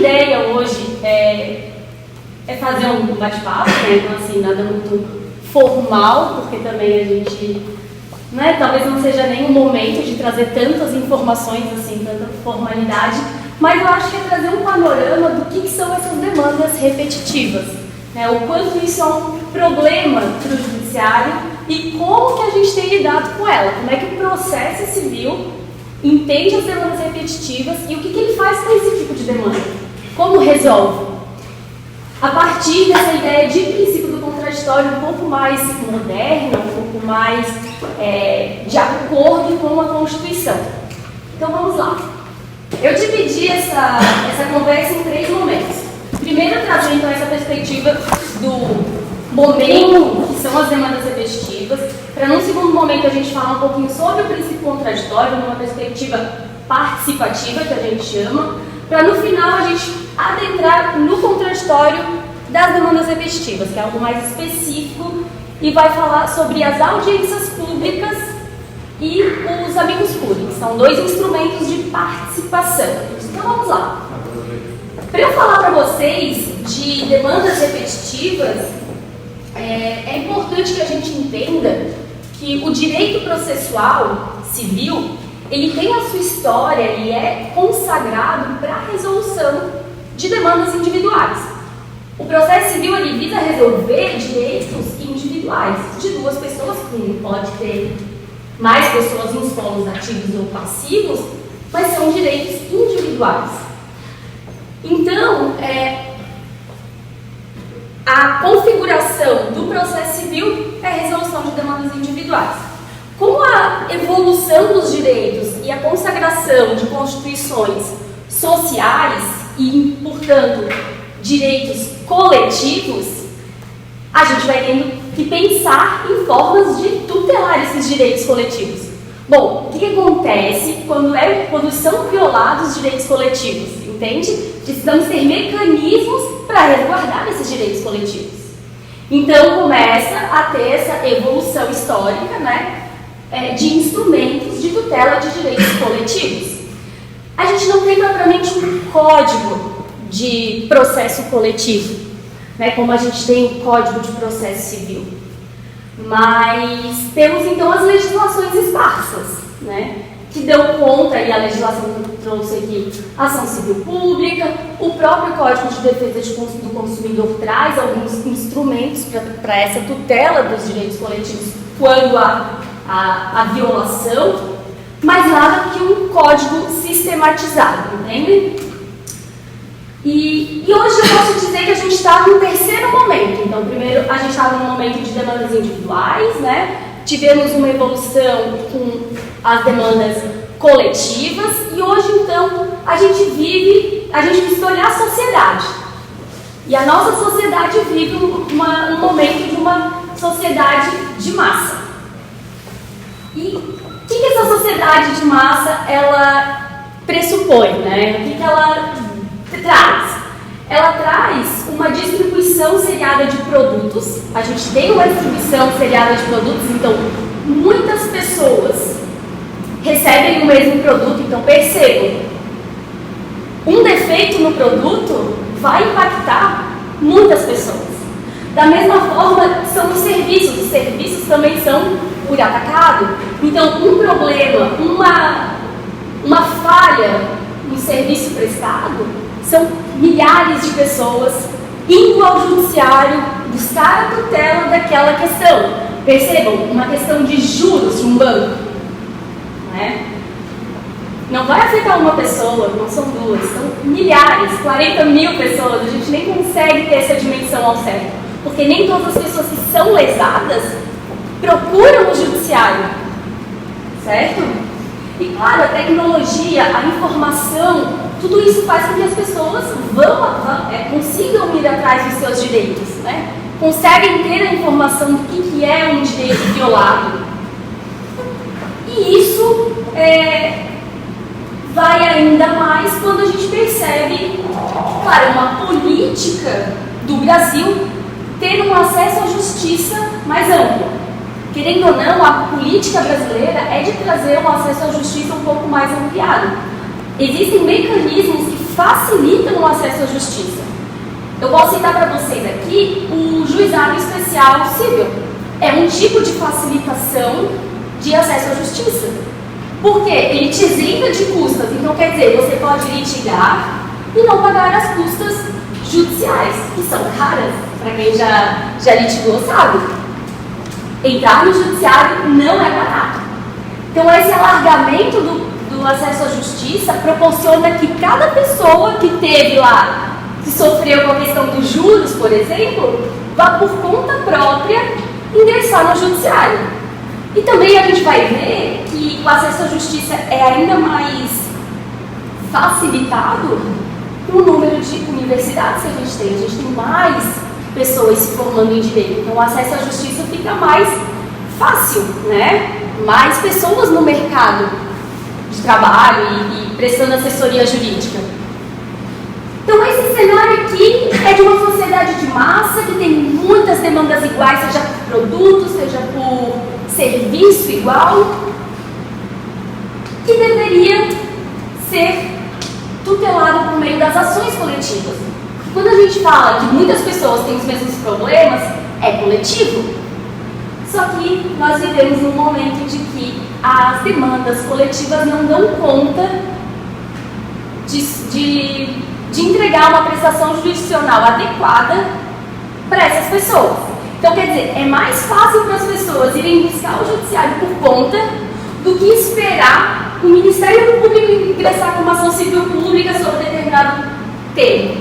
ideia hoje é fazer um bate-papo, né? Então, assim, nada muito formal, porque também a gente, né, talvez não seja nem o momento de trazer tantas informações, assim, tanta formalidade, mas eu acho que é trazer um panorama do que são essas demandas repetitivas, né? O quanto isso é um problema para o judiciário e como que a gente tem lidado com ela, como é que o processo civil entende as demandas repetitivas e o que ele faz com esse tipo de demanda, como resolve. A partir dessa ideia de princípio do contraditório um pouco mais moderna, um pouco mais de acordo com a Constituição. Então vamos lá. Eu dividi essa conversa em 3 momentos. Primeiro, trazer então essa perspectiva do momento, que são as demandas repetitivas, para num segundo momento a gente falar um pouquinho sobre o princípio contraditório, numa perspectiva participativa, que a gente chama, para no final a gente adentrar no contraditório das demandas repetitivas, que é algo mais específico, e vai falar sobre as audiências públicas e os amicus curiae, que são 2 instrumentos de participação. Então vamos lá. Para eu falar para vocês de demandas repetitivas, é importante que a gente entenda que o direito processual civil, ele tem a sua história e é consagrado para a resolução de demandas individuais. O processo civil ele visa resolver direitos individuais de 2 pessoas, que pode ter mais pessoas nos polos ativos ou passivos, mas são direitos individuais. Então, a configuração do processo civil é a resolução de demandas individuais. Com a evolução dos direitos e a consagração de constituições sociais e, portanto, direitos coletivos, a gente vai tendo que pensar em formas de tutelar esses direitos coletivos. Bom, o que acontece quando são violados os direitos coletivos? Entende? Precisamos ter mecanismos para resguardar esses direitos coletivos. Então começa a ter essa evolução histórica, né, de instrumentos de tutela de direitos coletivos. A gente não tem propriamente um código de processo coletivo, né, como a gente tem o Código de Processo Civil. Mas temos então as legislações esparsas, né, que dão conta, e a legislação que eu trouxe aqui, ação civil pública, o próprio Código de Defesa do Consumidor traz alguns instrumentos para essa tutela dos direitos coletivos quando há violação, mas nada que um código sistematizado, entende? E hoje eu posso dizer que a gente está no terceiro momento. Então, primeiro a gente estava no momento de demandas individuais, né? Tivemos uma evolução com as demandas coletivas e hoje, então, a gente precisa olhar a sociedade. E a nossa sociedade vive um momento de uma sociedade de massa. E o que essa sociedade de massa, ela pressupõe, né? O que ela traz? Ela traz uma distribuição seriada de produtos. A gente tem uma distribuição seriada de produtos, então muitas pessoas recebem o mesmo produto. Então percebam, um defeito no produto vai impactar muitas pessoas. Da mesma forma, são os serviços também são por atacado. Então um problema, uma falha no serviço prestado, são milhares de pessoas indo ao judiciário buscar a tutela daquela questão. Percebam, uma questão de juros de um banco, né? Não vai afetar uma pessoa, não são 2, são milhares, 40 mil pessoas. A gente nem consegue ter essa dimensão ao certo, porque nem todas as pessoas que são lesadas procuram o judiciário, certo? E claro, a tecnologia, a informação, tudo isso faz com que as pessoas consigam ir atrás dos seus direitos, né? Conseguem ter a informação do que é um direito violado. E isso vai ainda mais quando a gente percebe, claro, uma política do Brasil ter um acesso à justiça mais amplo. Querendo ou não, a política brasileira é de trazer um acesso à justiça um pouco mais ampliado. Existem mecanismos que facilitam o acesso à justiça. Eu vou citar para vocês aqui o juizado especial civil. É um tipo de facilitação de acesso à justiça. Porque ele te isenta de custas, então quer dizer, você pode litigar e não pagar as custas judiciais, que são caras, para quem já litigou sabe. Entrar no judiciário não é barato. Então esse alargamento do acesso à justiça proporciona que cada pessoa que teve lá, que sofreu com a questão dos juros, por exemplo, vá por conta própria ingressar no judiciário. E também a gente vai ver que o acesso à justiça é ainda mais facilitado no número de universidades que a gente tem. A gente tem mais pessoas se formando em direito, então o acesso à justiça fica mais fácil, né? Mais pessoas no mercado de trabalho e prestando assessoria jurídica. Então esse cenário aqui é de uma sociedade de massa que tem muitas demandas iguais, seja por produtos, seja por serviço igual, que deveria ser tutelado por meio das ações coletivas. Quando a gente fala que muitas pessoas têm os mesmos problemas, é coletivo. Só que nós vivemos num momento de que as demandas coletivas não dão conta de entregar uma prestação jurisdicional adequada para essas pessoas. Então, quer dizer, é mais fácil para as pessoas irem buscar o judiciário por conta do que esperar o Ministério Público ingressar com uma ação civil pública sobre determinado tema.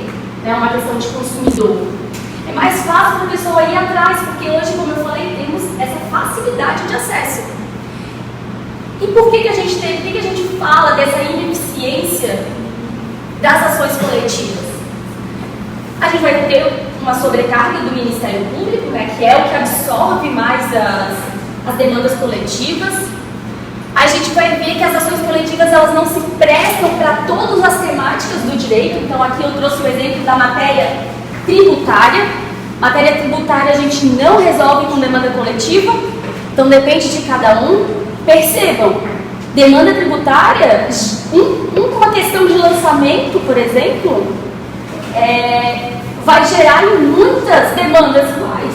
É uma questão de consumidor. É mais fácil para a pessoa ir atrás, porque hoje, como eu falei, temos essa facilidade de acesso. E por que a gente tem, por que a gente fala dessa ineficiência das ações coletivas? A gente vai ter uma sobrecarga do Ministério Público, né, que é o que absorve mais as demandas coletivas. A gente vai ver que as ações coletivas elas não se prestam para todas as temáticas do direito. Então aqui eu trouxe o exemplo da matéria tributária. Matéria tributária a gente não resolve com demanda coletiva, então depende de cada um. Percebam, demanda tributária, uma questão de lançamento, por exemplo, vai gerar muitas demandas iguais.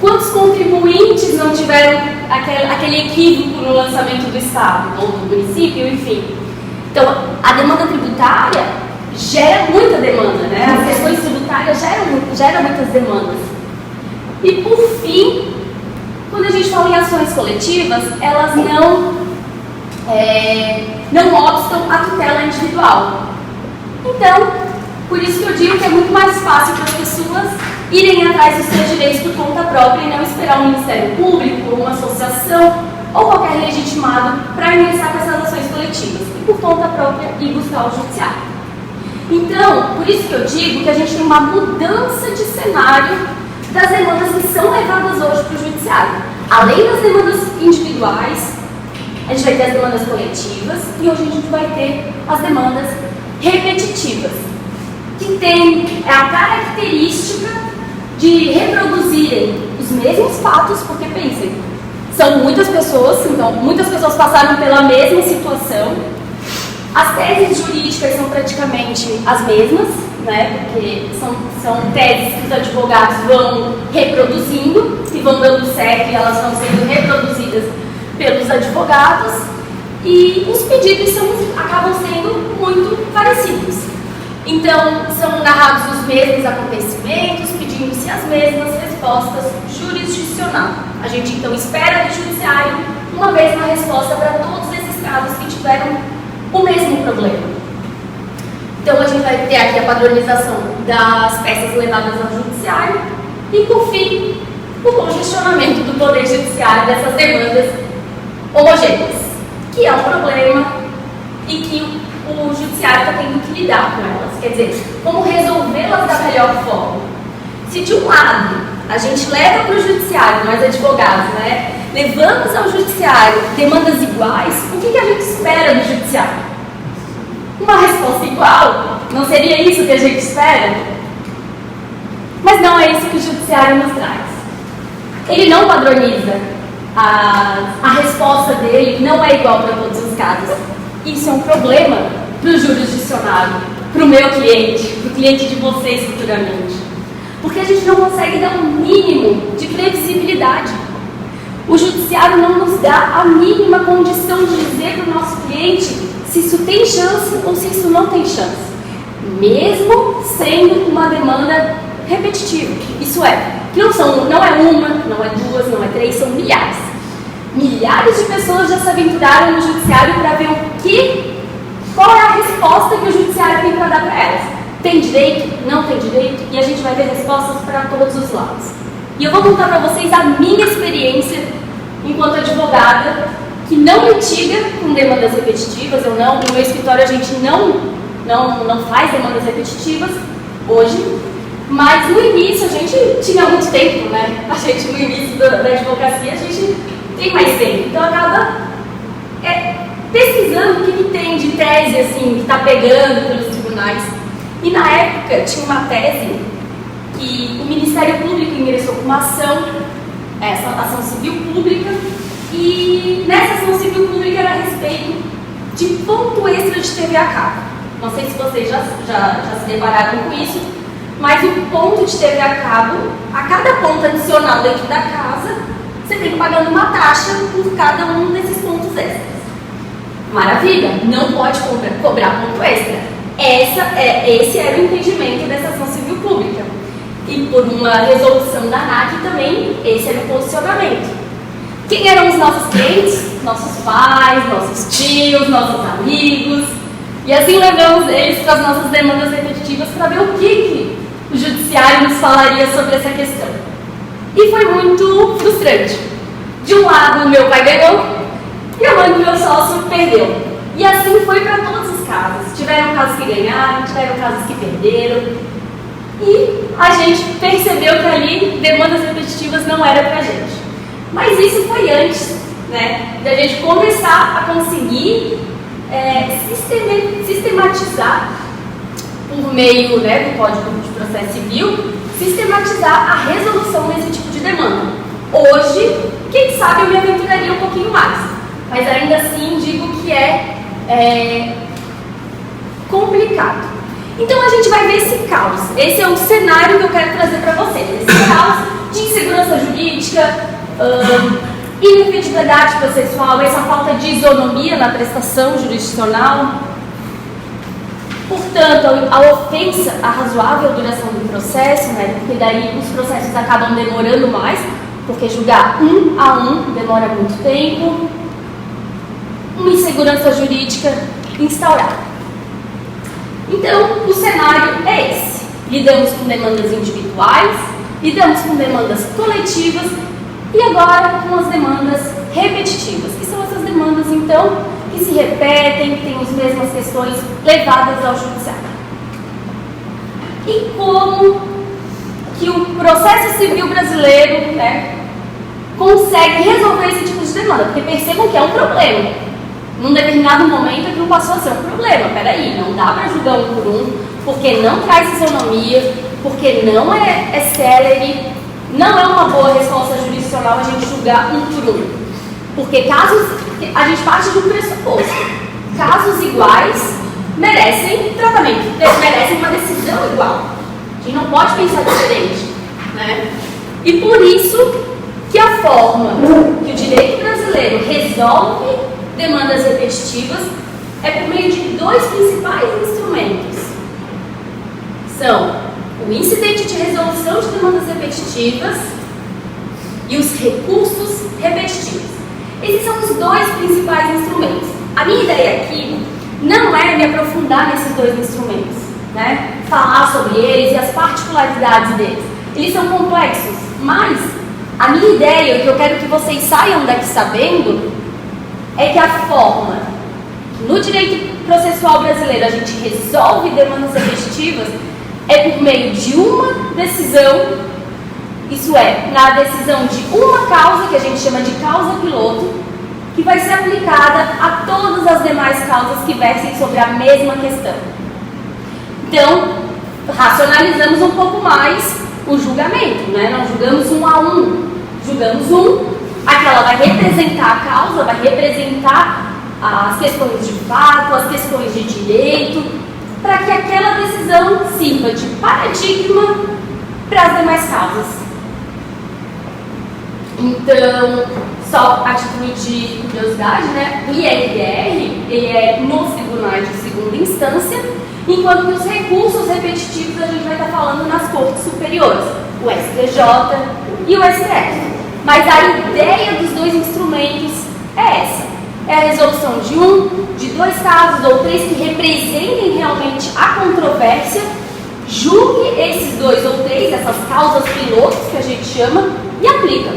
Quantos contribuintes não tiveram aquele equívoco no lançamento do Estado, ou do município, enfim. Então, a demanda tributária gera muita demanda, né? As questões tributárias geram muitas demandas. E, por fim, quando a gente fala em ações coletivas, elas não obstam a tutela individual. Então, por isso que eu digo que é muito mais fácil para as pessoas irem atrás dos seus direitos por conta própria e não esperar um Ministério Público, uma associação ou qualquer legitimado para ingressar com essas ações coletivas e por conta própria ir buscar o judiciário. Então, por isso que eu digo que a gente tem uma mudança de cenário das demandas que são levadas hoje para o judiciário. Além das demandas individuais, a gente vai ter as demandas coletivas e hoje a gente vai ter as demandas repetitivas, que tem a característica de reproduzirem os mesmos fatos, porque pensem, são muitas pessoas, então muitas pessoas passaram pela mesma situação, as teses jurídicas são praticamente as mesmas, né, porque são teses que os advogados vão reproduzindo e vão dando certo e elas vão sendo reproduzidas pelos advogados e os pedidos acabam sendo muito parecidos. Então, são narrados os mesmos acontecimentos, pedindo-se as mesmas respostas jurisdicionais. A gente, então, espera do judiciário uma mesma resposta para todos esses casos que tiveram o mesmo problema. Então, a gente vai ter aqui a padronização das peças levadas ao judiciário e, por fim, o congestionamento do poder judiciário dessas demandas homogêneas, que é um problema e que o judiciário está tendo que lidar com elas. Quer dizer, como resolvê-las da melhor forma. Se de um lado a gente leva para o judiciário, nós advogados, né, levamos ao judiciário demandas iguais, o que a gente espera do judiciário? Uma resposta igual? Não seria isso que a gente espera? Mas não é isso que o judiciário nos traz. Ele não padroniza. A resposta dele não é igual para todos os casos. Isso é um problema para o jurisdicionário. para o meu cliente, para o cliente de vocês futuramente. Porque a gente não consegue dar um mínimo de previsibilidade. O judiciário não nos dá a mínima condição de dizer para o nosso cliente se isso tem chance ou se isso não tem chance, mesmo sendo uma demanda repetitiva. Isso é, que não é uma, não é duas, não é três, são milhares. Milhares de pessoas já se aventuraram no judiciário para ver qual é a resposta que o judiciário tem para dar para elas. Tem direito? Não tem direito? E a gente vai ver respostas para todos os lados. E eu vou contar para vocês a minha experiência enquanto advogada, que não litiga com demandas repetitivas. No meu escritório a gente não faz demandas repetitivas hoje, mas no início a gente tinha muito tempo, né? A gente no início da advocacia a gente tem mais tempo, então acaba pesquisando o que tem de tese assim, que está pegando pelos tribunais. E na época tinha uma tese que o Ministério Público ingressou com uma ação, essa ação civil pública, e nessa ação civil pública era a respeito de ponto extra de TV a cabo. Não sei se vocês já se depararam com isso, mas o ponto de TV a cabo, a cada ponto adicional dentro da casa, você tem que pagar uma taxa por cada um desses pontos extras. Maravilha, não pode cobrar ponto extra. Esse era o entendimento dessa ação civil pública. E por uma resolução da ANAC também, esse era o posicionamento. Quem eram os nossos clientes? Nossos pais, nossos tios, nossos amigos. E assim levamos eles para as nossas demandas repetitivas para ver o que o judiciário nos falaria sobre essa questão. E foi muito frustrante. De um lado, meu pai ganhou, e o lado do meu sócio perdeu. E assim foi para todos os casos. Tiveram casos que ganharam, tiveram casos que perderam. E a gente percebeu que ali demandas repetitivas não era pra gente. Mas isso foi antes, né, da gente começar a conseguir sistematizar, por meio, né, do Código de Processo Civil, sistematizar a resolução desse tipo de demanda. Hoje, quem sabe eu me aventuraria um pouquinho mais, mas ainda assim digo que é complicado. Então a gente vai ver esse caos. Esse é o cenário que eu quero trazer para vocês. Esse caos de insegurança jurídica, inefetividade processual, essa falta de isonomia na prestação jurisdicional. Portanto, a ofensa, a razoável duração do processo, né, porque daí os processos acabam demorando mais, porque julgar um a um demora muito tempo. Uma insegurança jurídica instaurada. Então, o cenário é esse. Lidamos com demandas individuais, lidamos com demandas coletivas e agora com as demandas repetitivas, que são essas demandas, então, que se repetem, que têm as mesmas questões levadas ao judiciário. E como que o processo civil brasileiro, né, consegue resolver esse tipo de demanda? Porque percebam que é um problema. Num determinado momento aquilo passou a ser um problema. Peraí, não dá para julgar um por um, porque não traz isonomia, porque não é célere, não é uma boa resposta jurisdicional a gente julgar um por um. Porque a gente parte de um pressuposto. Casos iguais merecem tratamento, merecem uma decisão igual. A gente não pode pensar diferente, né? E por isso que a forma que o direito brasileiro resolve demandas repetitivas é por meio de dois principais instrumentos. São o incidente de resolução de demandas repetitivas e os recursos repetitivos. Esses são os dois principais instrumentos. A minha ideia aqui não é me aprofundar nesses dois instrumentos, né? Falar sobre eles e as particularidades deles. Eles são complexos, mas a minha ideia, o que eu quero que vocês saiam daqui sabendo, é que a forma que no direito processual brasileiro a gente resolve demandas repetitivas é por meio de uma decisão, isso é, na decisão de uma causa, que a gente chama de causa piloto, que vai ser aplicada a todas as demais causas que versem sobre a mesma questão. Então, racionalizamos um pouco mais o julgamento, né? Não julgamos um a um, julgamos aquela vai representar a causa, vai representar as questões de fato, as questões de direito, para que aquela decisão sirva de paradigma para as demais causas. Então, só a título de curiosidade, né? O IRDR, ele é nos tribunais de segunda instância, enquanto que os recursos repetitivos a gente vai estar falando nas cortes superiores, o STJ e o STF. Mas a ideia dos dois instrumentos é essa. É a resolução de de dois casos ou três que representem realmente a controvérsia, julgue esses dois ou três, essas causas pilotos que a gente chama, e aplica.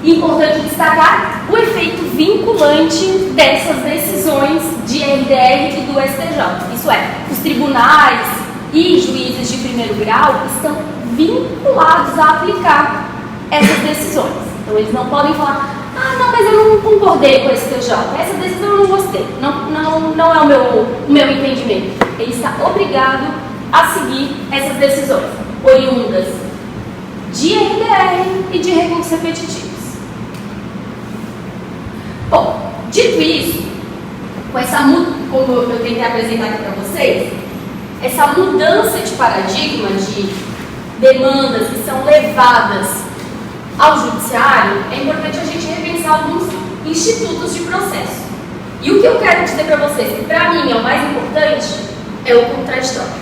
Importante destacar o efeito vinculante dessas decisões de RDR e do STJ. Isso é, os tribunais e juízes de primeiro grau estão vinculados a aplicar essas decisões. Então eles não podem falar, não, mas eu não concordei com o STJ, essa decisão eu não gostei, não é o meu entendimento. Ele está obrigado a seguir essas decisões, oriundas de RDR e de recursos repetitivos. Bom, dito isso, com essa como eu tentei apresentar aqui para vocês, essa mudança de paradigma de demandas que são levadas ao judiciário, é importante a gente repensar alguns institutos de processo. E o que eu quero dizer para vocês, que para mim é o mais importante, é o contraditório.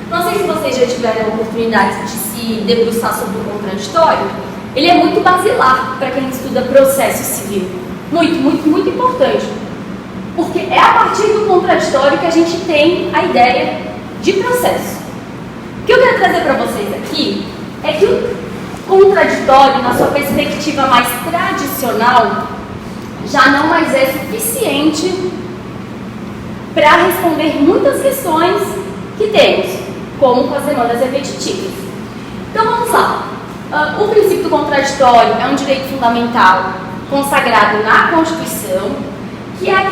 Não sei se vocês já tiveram a oportunidade de se debruçar sobre o contraditório. Ele é muito basilar para quem estuda processo civil. Muito importante. Porque é a partir do contraditório que a gente tem a ideia de processo. O que eu quero trazer para vocês aqui é que o contraditório, na sua perspectiva mais tradicional, já não mais é suficiente para responder muitas questões que temos, como com as demandas repetitivas. Então vamos lá. O princípio do contraditório é um direito fundamental consagrado na Constituição, que é a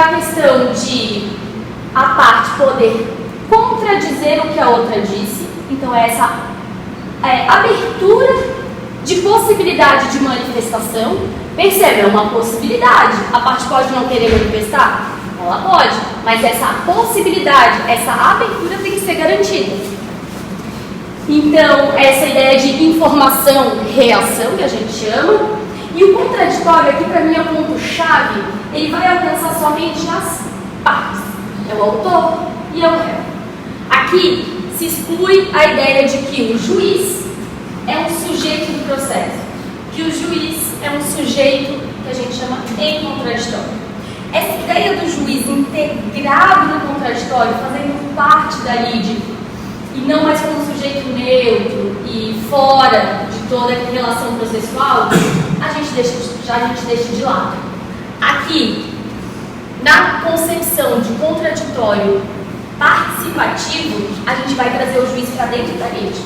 questão de a parte poder contradizer o que a outra disse. Então é essa abertura de possibilidade de manifestação. Percebe, é uma possibilidade. A parte pode não querer manifestar? Ela pode, mas essa possibilidade, essa abertura tem que ser garantida. Então, essa ideia de informação-reação, que a gente chama, e o contraditório aqui, para mim, é o ponto-chave. Ele vai alcançar somente as partes. É o autor e é o réu. Aqui se exclui a ideia de que o juiz é um sujeito do processo, que o juiz é um sujeito que a gente chama em contraditório. Essa ideia do juiz integrado no contraditório, fazendo parte da lide, e não mais como um sujeito neutro e fora de toda a relação processual, a gente deixa de lado. Aqui, na concepção de contraditório participativo, a gente vai trazer o juiz para dentro da lide.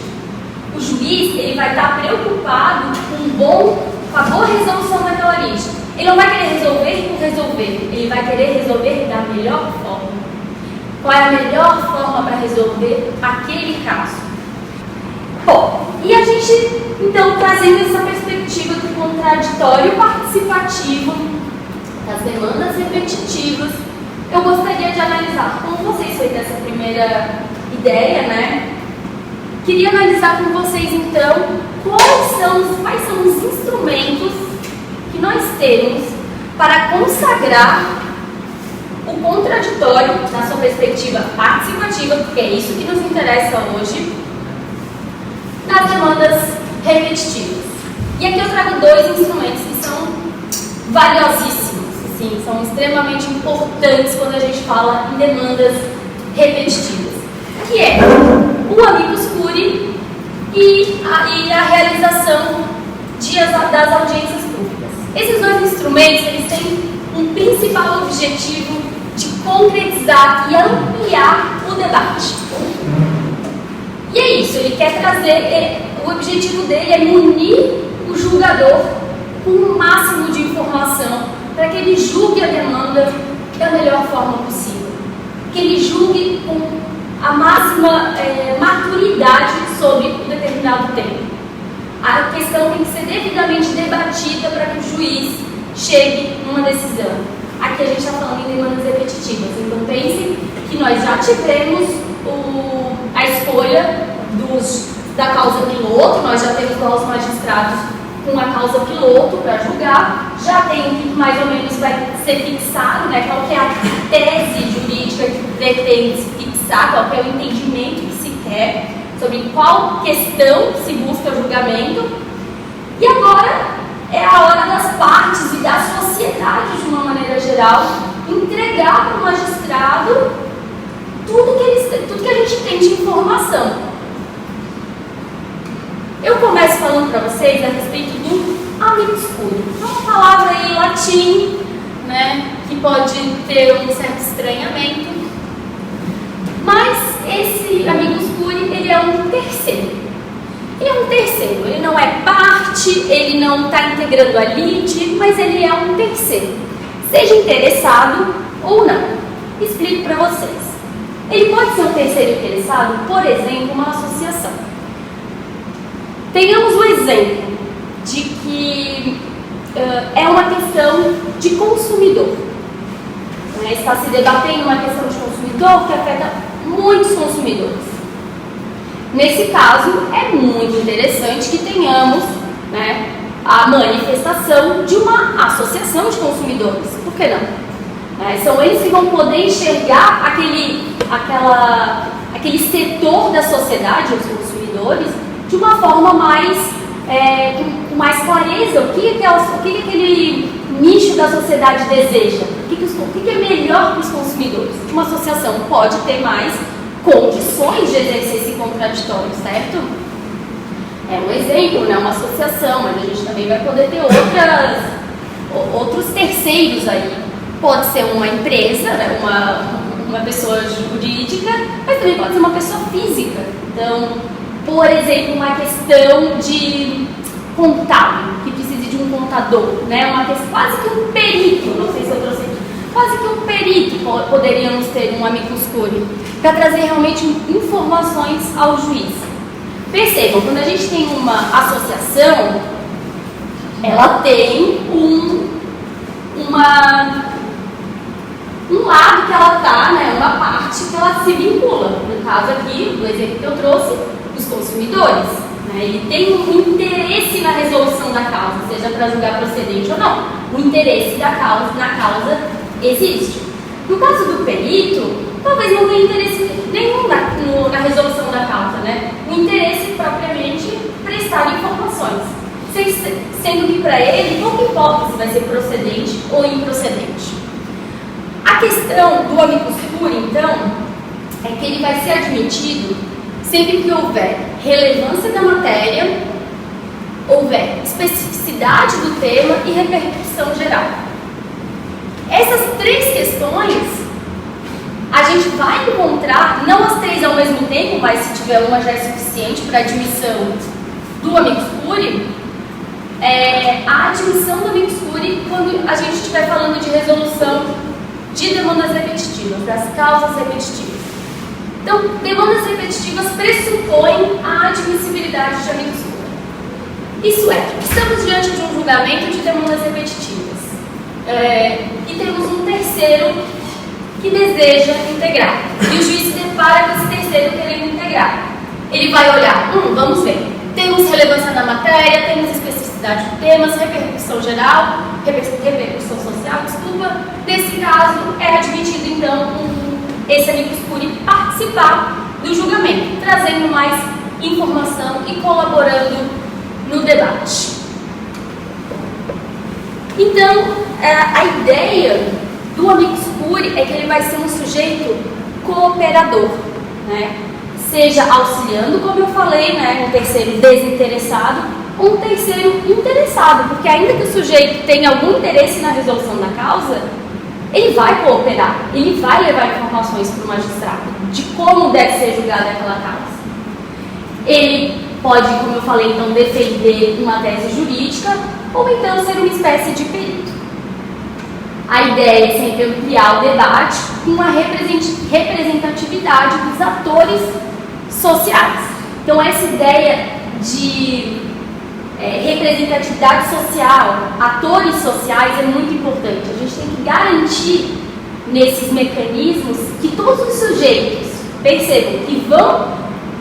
O juiz, ele vai estar preocupado com a boa resolução daquela lide. Ele não vai querer resolver por resolver, ele vai querer resolver da melhor forma. Qual é a melhor forma para resolver aquele caso? Bom, e a gente, então, trazendo essa perspectiva do contraditório participativo, das demandas repetitivas, eu gostaria de analisar com vocês, feita essa primeira ideia, né? Queria analisar com vocês, então, quais são os instrumentos que nós temos para consagrar o contraditório na sua perspectiva participativa, porque é isso que nos interessa hoje, nas demandas repetitivas. E aqui eu trago dois instrumentos que são valiosíssimos, assim, são extremamente importantes quando a gente fala em demandas repetitivas, que é o amicus curiae e a realização das audiências públicas. Esses dois instrumentos, eles têm um principal objetivo de concretizar e ampliar o debate. E é isso, ele quer trazer, o objetivo dele é munir o julgador com o máximo de informação para que ele julgue a demanda da melhor forma possível. Que ele julgue com a máxima maturidade sobre um determinado tema. A questão tem que ser devidamente debatida para que o juiz chegue numa decisão. Aqui a gente está falando em demandas repetitivas. Então pense que nós já tivemos a escolha da causa piloto, nós já temos lá os magistrados com a causa piloto para julgar, já tem o que mais ou menos vai ser fixado, né, qual que é a tese jurídica que pretende se fixar, qual que é o entendimento que se quer, sobre qual questão se busca o julgamento. E agora é a hora das partes e da sociedade, de uma maneira geral, entregar para o magistrado tudo que a gente tem de informação. Eu começo falando para vocês a respeito do amicus curiae. É uma palavra aí em latim, né, que pode ter um certo estranhamento, mas esse amicus curiae, ele é um terceiro. Ele é um terceiro, ele não é parte, ele não está integrando a lide, mas ele é um terceiro. Seja interessado ou não. Explico para vocês. Ele pode ser um terceiro interessado, por exemplo, uma associação. Tenhamos o exemplo de que é uma questão de consumidor. Está se debatendo uma questão de consumidor que afeta muitos consumidores. Nesse caso, é muito interessante que tenhamos, né, a manifestação de uma associação de consumidores. Por que não? São eles que vão poder enxergar aquele setor da sociedade, os consumidores, de uma forma com mais clareza. O que aquele nicho da sociedade deseja? O que é melhor para os consumidores? Uma associação pode ter mais condições de exercer esse contraditório, certo? É um exemplo, né? Uma associação, mas a gente também vai poder ter outros terceiros aí. Pode ser uma empresa, né? uma pessoa jurídica, mas também pode ser uma pessoa física. Então, por exemplo, uma questão de contábil, que precise de um contador, né? Uma questão, quase que um perito, não sei se eu trouxe aqui, quase que um perito poderíamos ter um amicus curiae, para trazer realmente informações ao juiz. Percebam, quando a gente tem uma associação, ela tem um lado que ela está, né, uma parte que ela se vincula. No caso aqui, do exemplo que eu trouxe, os consumidores. Né, ele tem um interesse na resolução da causa, seja para julgar procedente ou não. O interesse na causa existe. No caso do perito, talvez não tenha interesse nenhum na resolução da causa, né? O interesse propriamente prestar informações, sendo que para ele pouco importa se vai ser procedente ou improcedente. A questão do amicus curiae, então, é que ele vai ser admitido sempre que houver relevância da matéria, houver especificidade do tema e repercussão geral. Essas três questões a gente vai encontrar, não as três ao mesmo tempo, mas se tiver uma já é suficiente para a admissão do amicus curiae, a admissão do amicus curiae quando a gente estiver falando de resolução de demandas repetitivas, das causas repetitivas. Então, demandas repetitivas pressupõem a admissibilidade de amicus curiae. Isso é, estamos diante de um julgamento de demandas repetitivas e temos um terceiro que deseja integrar. E o juiz se depara com esse terceiro querendo integrar. Ele vai olhar, vamos ver, temos relevância na matéria, temos especificidade de temas, repercussão geral, repercussão social, desculpa. Nesse caso, é admitido então esse amicus curiae participar do julgamento, trazendo mais informação e colaborando no debate. Então, a ideia do amicus curiae é que ele vai ser um sujeito cooperador, né? Seja auxiliando, como eu falei, né, um terceiro desinteressado, ou um terceiro interessado, porque ainda que o sujeito tenha algum interesse na resolução da causa, ele vai cooperar, ele vai levar informações para o magistrado de como deve ser julgada aquela causa. Ele pode, como eu falei, então, defender uma tese jurídica ou então ser uma espécie de perito. A ideia é sempre ampliar o debate com a representatividade dos atores sociais. Então, essa ideia de representatividade social, atores sociais é muito importante. A gente tem que garantir nesses mecanismos que todos os sujeitos percebam que vão,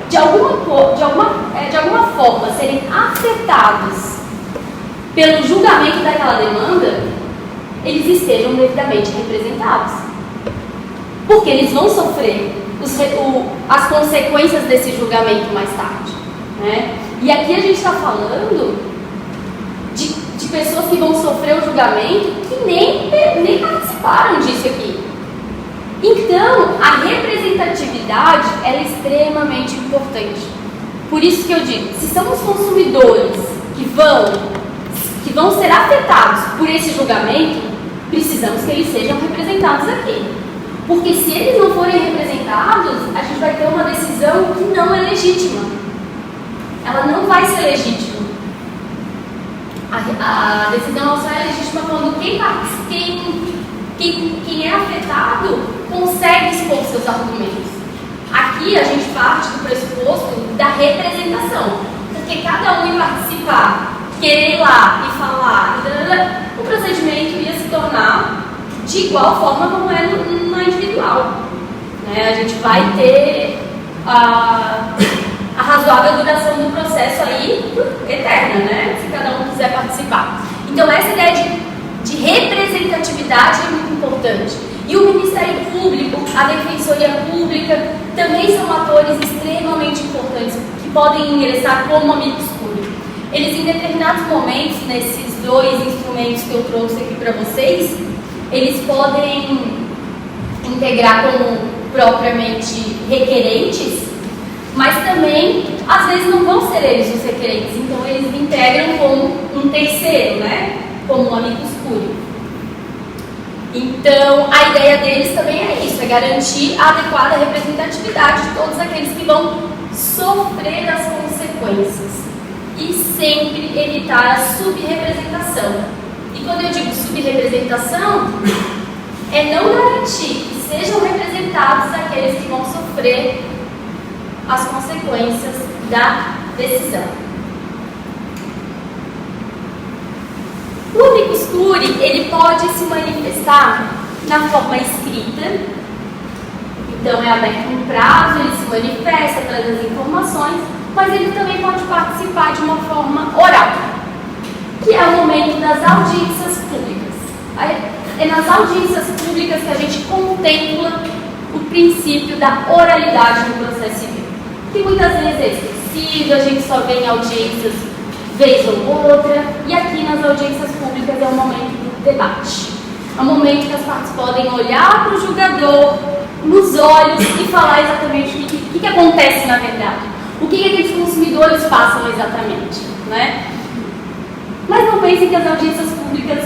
de alguma forma, serem afetados pelo julgamento daquela demanda, eles estejam devidamente representados. Porque eles vão sofrer as consequências desse julgamento mais tarde, né? E aqui a gente está falando de pessoas que vão sofrer o julgamento que nem participaram disso aqui. Então, a representatividade ela é extremamente importante. Por isso que eu digo, se são os consumidores que vão ser afetados por esse julgamento, precisamos que eles sejam representados aqui. Porque se eles não forem representados, a gente vai ter uma decisão que não é legítima. Ela não vai ser legítima. A decisão só é legítima quando quem é afetado consegue expor seus argumentos. Aqui a gente parte do pressuposto da representação. Porque cada um ia participar, querer ir lá e falar, o procedimento ia se tornar de igual forma como é na individual. Né? A gente vai ter a razoável duração do processo aí eterna, né? Se cada um quiser participar. Então essa ideia de representatividade é muito importante. E o Ministério Público, a Defensoria Pública também são atores extremamente importantes que podem ingressar como amigos públicos. Eles, em determinados momentos, nesses dois instrumentos que eu trouxe aqui para vocês, eles podem integrar como propriamente requerentes, mas também, às vezes, não vão ser eles os requerentes. Então, eles integram como um terceiro, né? Como um amigo escuro. Então, a ideia deles também é isso, é garantir a adequada representatividade de todos aqueles que vão sofrer as consequências e sempre evitar a subrepresentação. E quando eu digo subrepresentação, é não garantir que sejam representados aqueles que vão sofrer as consequências da decisão. O amicus curiae, ele pode se manifestar na forma escrita, então é aberto um prazo, ele se manifesta, traz as informações, mas ele também pode participar de uma forma oral, que é o momento das audiências públicas. É nas audiências públicas que a gente contempla o princípio da oralidade no processo civil, que muitas vezes é esquecido, a gente só vê em audiências vez ou outra, e aqui nas audiências públicas é o momento do debate. É o momento que as partes podem olhar para o julgador nos olhos e falar exatamente o que acontece na verdade. O que aqueles consumidores passam exatamente, né? Mas não pensem que as audiências públicas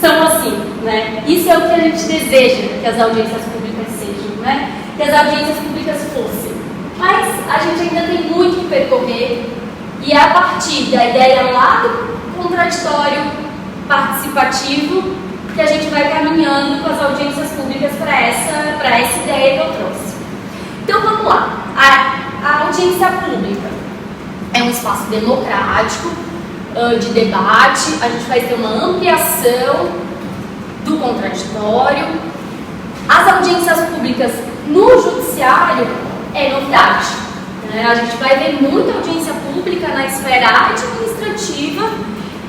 são assim, né? Isso é o que a gente deseja que as audiências públicas sejam, né? Que as audiências públicas fossem. Mas a gente ainda tem muito que percorrer e é a partir da ideia lá do contraditório participativo que a gente vai caminhando com as audiências públicas para essa ideia que eu trouxe. Então vamos lá. A audiência pública é um espaço democrático de debate, a gente vai ter uma ampliação do contraditório. As audiências públicas no judiciário é novidade, né? A gente vai ver muita audiência pública na esfera administrativa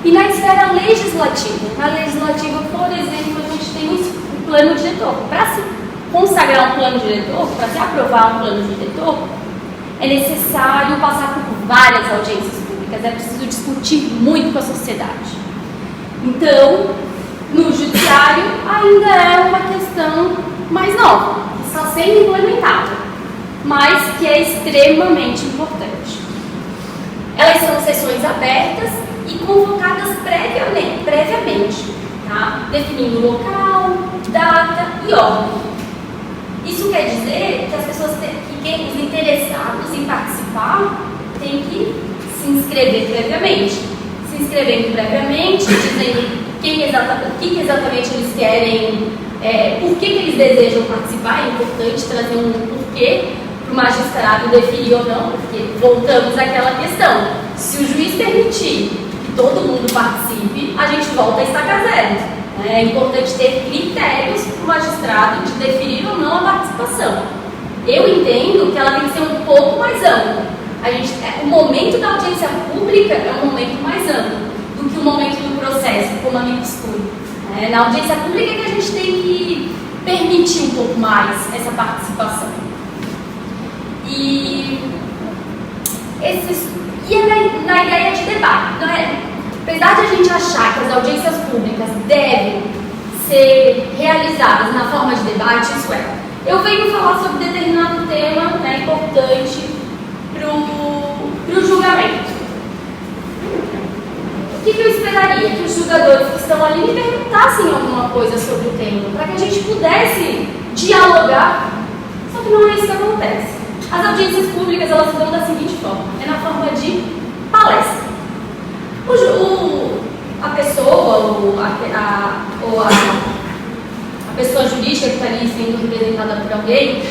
e na esfera legislativa. Na legislativa, por exemplo, a gente tem um plano diretor. Para se consagrar um plano diretor, para se aprovar um plano diretor, é necessário passar por várias audiências públicas, é preciso discutir muito com a sociedade. Então, no judiciário, ainda é uma questão mais nova, que está sendo implementada, mas que é extremamente importante. Elas são sessões abertas e convocadas previamente, tá? Definindo local, data e ordem. Isso quer dizer que as pessoas, os interessados em participar, têm que se inscrever previamente. Se inscrevendo previamente, dizendo o que exatamente eles querem, por que eles desejam participar. É importante trazer um porquê para o magistrado definir ou não, porque voltamos àquela questão. se o juiz permitir que todo mundo participe, a gente volta a estaca zero. É importante ter critérios para o magistrado de definir ou não a participação. Eu entendo que ela tem que ser um pouco mais ampla. O momento da audiência pública é um momento mais amplo do que o momento do processo, como a amicus curiae. Na audiência pública é que a gente tem que permitir um pouco mais essa participação. E na ideia de debate, apesar de a gente achar que as audiências públicas devem ser realizadas na forma de debate, isso é, eu venho falar sobre determinado tema importante para o julgamento. O que eu esperaria? Que os julgadores que estão ali me perguntassem alguma coisa sobre o tema, para que a gente pudesse dialogar, só que não é isso que acontece. As audiências públicas, elas se dão da seguinte forma, é na forma de palestra. A pessoa ou a pessoa jurídica que está ali sendo representada por alguém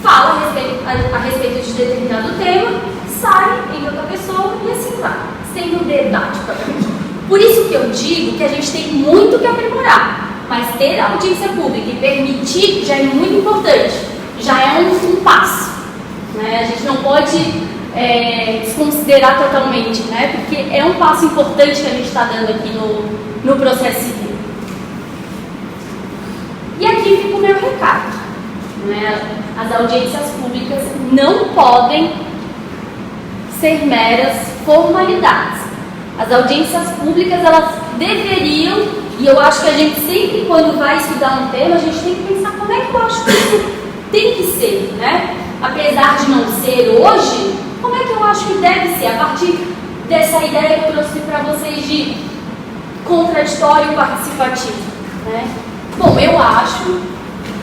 fala a respeito de determinado tema, sai em outra pessoa e assim vai, sendo um debate propriamente. Por isso que eu digo que a gente tem muito que aprimorar, mas ter a audiência pública e permitir já é muito importante, já é um passo. A gente não pode desconsiderar totalmente, porque é um passo importante que a gente está dando aqui no processo civil. E aqui fica o meu recado. As audiências públicas não podem ser meras formalidades. As audiências públicas, elas deveriam, e eu acho que a gente sempre, quando vai estudar um tema, a gente tem que pensar como é que eu acho que isso tem que ser, Apesar de não ser hoje, como é que eu acho que deve ser? A partir dessa ideia que eu trouxe para vocês de contraditório participativo, Bom, eu acho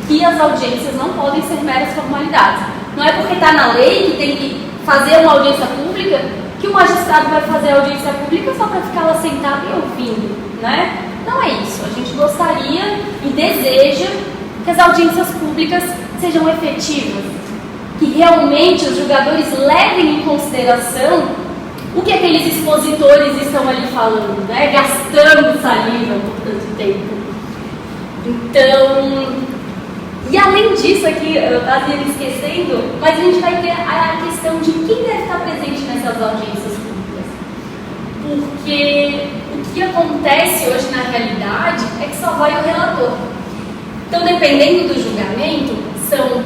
que as audiências não podem ser meras formalidades. Não é porque está na lei que tem que fazer uma audiência pública que o magistrado vai fazer a audiência pública só para ficar lá sentado e ouvindo, Não é isso. A gente gostaria e deseja que as audiências públicas sejam efetivas, que realmente os julgadores levem em consideração o que aqueles expositores estão ali falando, gastando saliva por tanto tempo. Então, e além disso aqui, eu estava me esquecendo, mas a gente vai ter a questão de quem deve estar presente nessas audiências públicas. Porque o que acontece hoje na realidade é que só vai o relator. Então, dependendo do julgamento, são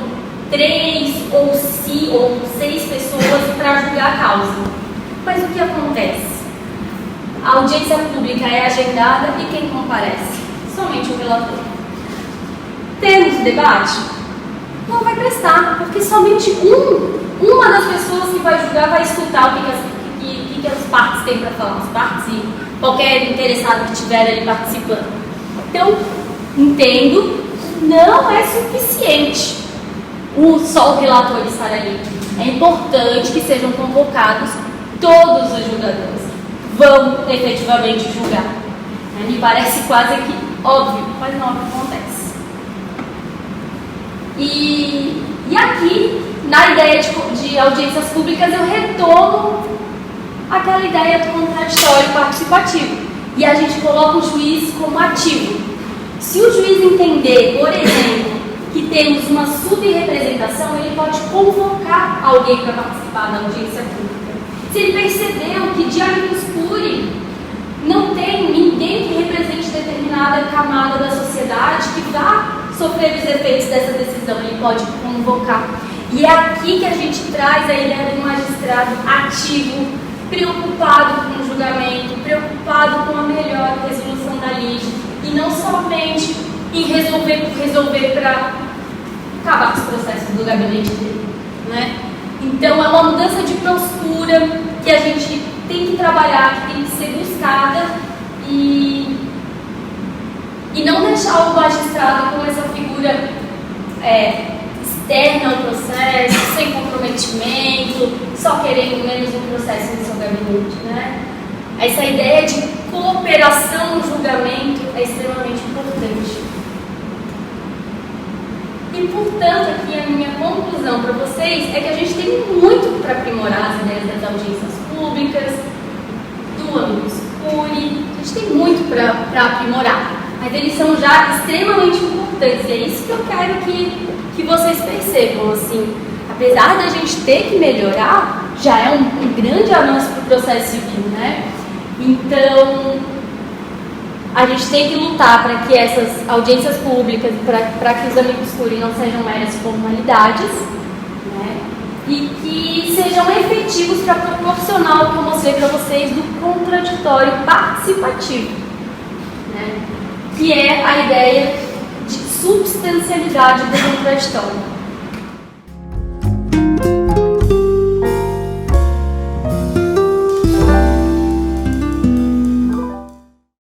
3 ou 6 pessoas para julgar a causa. Mas o que acontece? A audiência pública é agendada e quem comparece? Somente o relator. Temos debate? Não vai prestar, porque somente uma das pessoas que vai julgar vai escutar o que as partes têm para falar, as partes e qualquer interessado que estiver ali participando. Então, entendo, não é suficiente só o relator estar ali. É importante que sejam convocados todos os julgadores. Vão efetivamente julgar. Me parece quase que óbvio, mas não acontece. E aqui, na ideia de audiências públicas, eu retomo aquela ideia do contraditório participativo. E a gente coloca o juiz como ativo. Se o juiz entender, por exemplo, que temos uma subrepresentação, ele pode convocar alguém para participar da audiência pública. Se ele percebeu que de amicus curiae não tem ninguém que represente determinada camada da sociedade que vá sofrer os efeitos dessa decisão, ele pode convocar. E é aqui que a gente traz a ideia do magistrado ativo, preocupado com o julgamento, preocupado com a melhor resolução da lide, e não somente em resolver para acabar com os processos do gabinete dele, Então é uma mudança de postura que a gente tem que trabalhar, que tem que ser buscada e não deixar o magistrado como essa figura externa ao processo, sem comprometimento, só querendo menos um processo no seu gabinete, Essa ideia de cooperação no julgamento é extremamente importante. E, portanto, aqui a minha conclusão para vocês é que a gente tem muito para aprimorar as ideias das audiências públicas, no Amicus Curiae, a gente tem muito para aprimorar, mas eles são já extremamente importantes, e é isso que eu quero que vocês percebam, assim, apesar da gente ter que melhorar, já é um grande avanço para o processo civil, né? Então, a gente tem que lutar para que essas audiências públicas, para que os Amicus Curiae não sejam meras formalidades, né? E que sejam efetivos para proporcionar o que eu mostrei para vocês do contraditório participativo, né? Que é a ideia de substancialidade do contraditório.